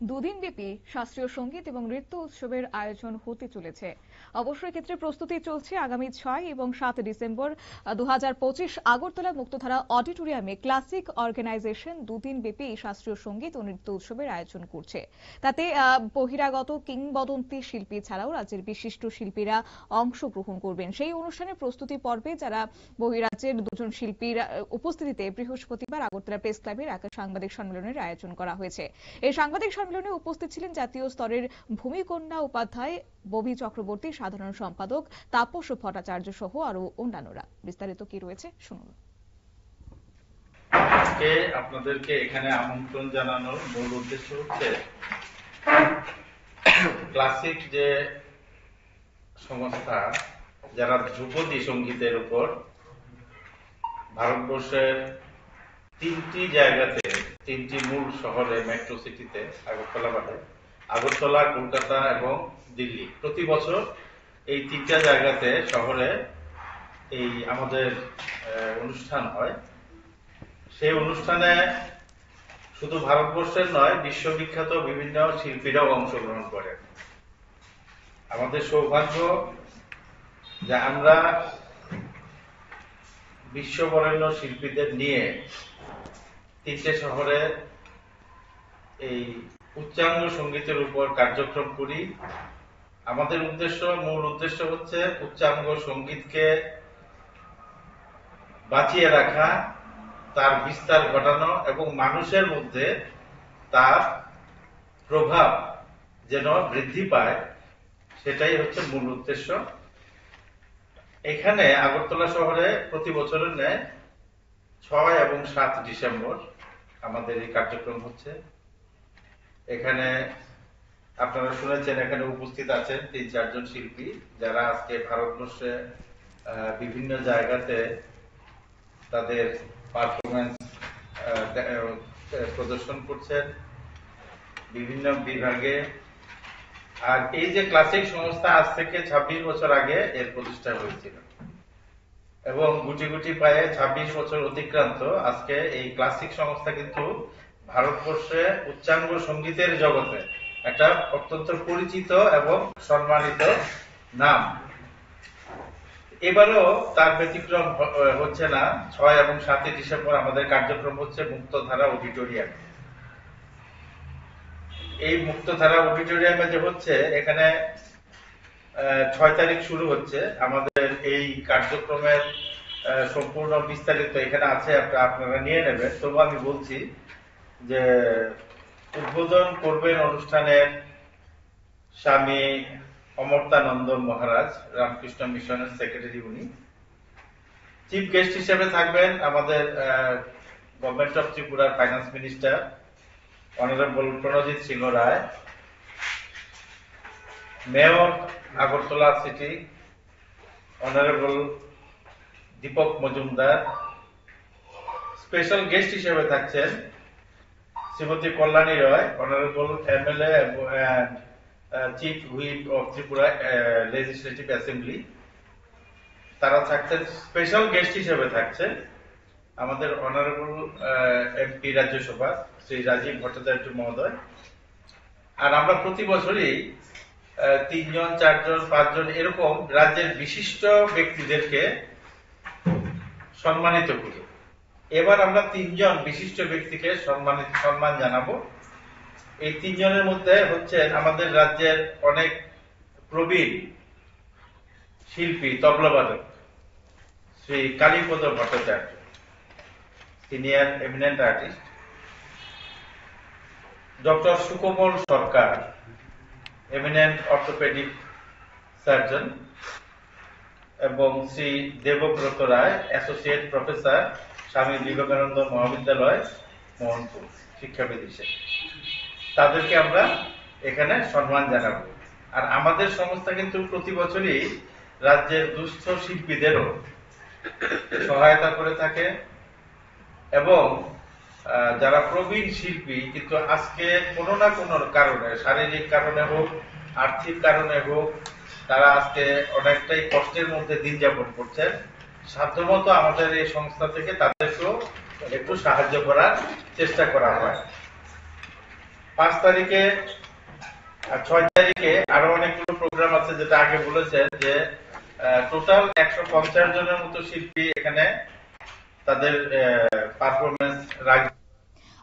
দুদিনব্যাপী শাস্ত্রীয় সঙ্গীত এবং নৃত্য উৎসবের আয়োজন হতে চলেছে। অবশ্যই ক্ষেত্রে প্রস্তুতি চলছে। আগামী 6 এবং 7 ডিসেম্বর 2025 আগরতলা মুক্তধারা অডিটোরিয়ামে ক্লাসিক অর্গানাইজেশন দুদিনব্যাপী শাস্ত্রীয় সঙ্গীত ও নৃত্য উৎসবের আয়োজন করছে। তাতে বহিরাগত কিংবদন্তি শিল্পী ছাড়াও রাজ্যের বিশিষ্ট শিল্পীরা অংশগ্রহণ করবেন। সেই অনুষ্ঠানের প্রস্তুতি পর্বে যারা বহিরাজ্যের দুজন শিল্পীর উপস্থিতিতে বৃহস্পতিবার আগরতলা প্রেস ক্লাবের এক সাংবাদিক সম্মেলনের আয়োজন করা হয়েছে। এই সাংবাদিক সম্মেলনে উপস্থিত ছিলেন জাতীয় স্তরের ভূমিকন্যা উপাধ্যায় ববি চক্রবর্তী, সাধারণ সম্পাদক তাপস ভট্টাচার্য সহ আরো অন্যান্যরা। বিস্তারিত কি রয়েছে শুনুন। আজকে আপনাদেরকে এখানে আমন্ত্রণ জানানোর মূল উদ্দেশ্য হচ্ছে ক্লাসিক যে সংস্থা যারা ধ্রুপদী সঙ্গীতের উপর ভারতবর্ষের 3টি জায়গাতে, 3টি মূল শহরে, মেট্রো সিটিতে, আগরতলা বাদে, আগরতলা, কলকাতা এবং দিল্লি, প্রতি বছর এই 3টা জায়গাতে শহরে এই আমাদের অনুষ্ঠান হয়। সেই অনুষ্ঠানে শুধু ভারতবর্ষের নয়, বিশ্ববিখ্যাত বিভিন্ন শিল্পীরাও অংশগ্রহণ করেন। আমাদের সৌভাগ্য যে আমরা বিশ্ববরেণ্য শিল্পীদের নিয়ে 3টে শহরে এই উচ্চাঙ্গ সঙ্গীতের উপর কার্যক্রম করি। আমাদের মূল উদ্দেশ্য হচ্ছে উচ্চাঙ্গ সঙ্গীতকে বাঁচিয়ে রাখা, তার বিস্তার ঘটানো এবং মানুষের মধ্যে তার প্রভাব যেন বৃদ্ধি পায়, সেটাই হচ্ছে মূল উদ্দেশ্য। এখানে আগরতলা শহরে প্রতি বছরের ন্যায় 6 এবং 7 ডিসেম্বর আমাদের এই কার্যক্রম হচ্ছে। এখানে আপনারা শুনেছেন, এখানে উপস্থিত আছেন 3-4 জন শিল্পী যারা আজকে ভারতবর্ষে বিভিন্ন জায়গাতে তাদের পারফরমেন্স প্রদর্শন করছেন বিভিন্ন বিভাগে। আর এই যে ক্লাসিক সংস্থা আজ থেকে 26 বছর আগে এর প্রতিষ্ঠা হয়েছিল এবং গুটি গুটি পায়ে 26 বছর অতিক্রান্ত আজকে এই ক্লাসিক সংস্থা কিন্তু ভারতবর্ষে উচ্চাঙ্গ সঙ্গীতের জগতে একটা অত্যন্ত পরিচিত এবং সম্মানিত নাম। এবারও তার ব্যতিক্রম হচ্ছে না। 6 এবং 7 ডিসেম্বর আমাদের কার্যক্রম হচ্ছে মুক্তধারা অডিটোরিয়াম। এই মুক্তধারা অডিটোরিয়ামে যে হচ্ছে, এখানে 6 তারিখ শুরু হচ্ছে আমাদের এই কার্যক্রমের সম্পূর্ণ বিস্তারিত এখানে আছে, আপনারা নিয়ে নেবেন। তবু আমি বলছি যে উদ্বোধন করবেন অনুষ্ঠানের স্বামী অমর্তানন্দ মহারাজ, রামকৃষ্ণ মিশনের সেক্রেটারি উনি। চিফ গেস্ট হিসেবে থাকবেন আমাদের গভর্নমেন্ট অফ ত্রিপুরার ফাইন্যান্স মিনিস্টার অনারেবল প্রণজিৎ সিংহ রায়, mayor Agartala city honourable Dipak Majumdar. Special guest হিসেবে থাকছেন শ্রীমতী কল্যাণী রয়, honourable MLA chief whip of Tripura legislative assembly. তারা থাকছেন। স্পেশাল গেস্ট হিসেবে থাকছেন আমাদের অনারেবল এমপি রাজ্যসভা শ্রী রাজীব ভট্টাচার্য মহোদয়। আর আমরা প্রতি বছরই 3 জন, 4 জন, 5 জন এরকম রাজ্যের বিশিষ্ট ব্যক্তিদেরকে সম্মানিত করি। এবার আমরা 3 জন বিশিষ্ট ব্যক্তিকে সম্মান জানাবো। এই 3 জনের মধ্যে হচ্ছেন আমাদের রাজ্যের অনেক প্রবীণ শিল্পী তবলাবাদক Shri Kalipada Bhattacharya, senior eminent artist. Doctor Sukomal Sarkar, eminent orthopaedic surgeon, এবং শ্রী দেবব্রত রায়, অ্যাসোসিয়েট প্রফেসর, স্বামী বিবেকানন্দ মহাবিদ্যালয়, মোহনপুর, শিক্ষাবিদ হিসেবে। তাদেরকে আমরা এখানে সম্মান জানাবো। আর আমাদের সংস্থা কিন্তু প্রতি বছরই রাজ্যের দুস্থ শিল্পীদেরও সহায়তা করে থাকে এবং যারা প্রবীণ শিল্পী কিন্তু আজকে কোনো না কোনো কারণে, শারীরিক কারণে হোক, আর্থিক কারণে হোক, তারা আজকে অনেকটাই কষ্টের মধ্যে দিন যাপন করছেন, সাধ্যমতো আমাদের এই সংস্থা থেকে তাদেরকেও একটু সাহায্য করার চেষ্টা করা হয়। 5 তারিখে আর 6 তারিখে আরো অনেকগুলো প্রোগ্রাম আছে, যেটা আগে বলেছেন যে টোটাল 150 জনের মতো শিল্পী এখানে তাদের পারফরমেন্স রাখবে।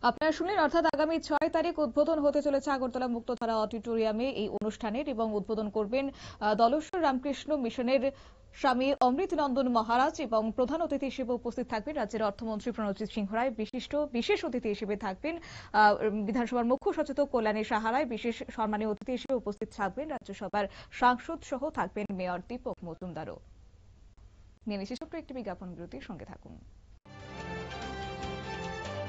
আপনারা শুনলেন, অর্থাৎ আগামী 6 তারিখ উদ্বোধন হতে চলেছে আগরতলা মুক্তধারা অডিটোরিয়ামে এই অনুষ্ঠানের, এবং উদ্বোধন করবেন দলেশ্বর রামকৃষ্ণ মিশনের স্বামী অমৃত নন্দন মহারাজ, এবং প্রধান অতিথি হিসেবে উপস্থিত থাকবেন রাজ্যের অর্থমন্ত্রী প্রণজিৎ সিংহ রায়। বিশেষ অতিথি হিসেবে থাকবেন বিধানসভার মুখ্য সচেতক কল্যাণী সাহা রায়। বিশেষ সম্মানীয় অতিথি হিসেবে উপস্থিত থাকবেন রাজ্যসভার সাংসদ সহ থাকবেন মেয়র দীপক মজুমদারও। নিয়ে নিচ্ছি ছোট্ট একটি বিজ্ঞাপন বিরতির সঙ্গে থাকুন।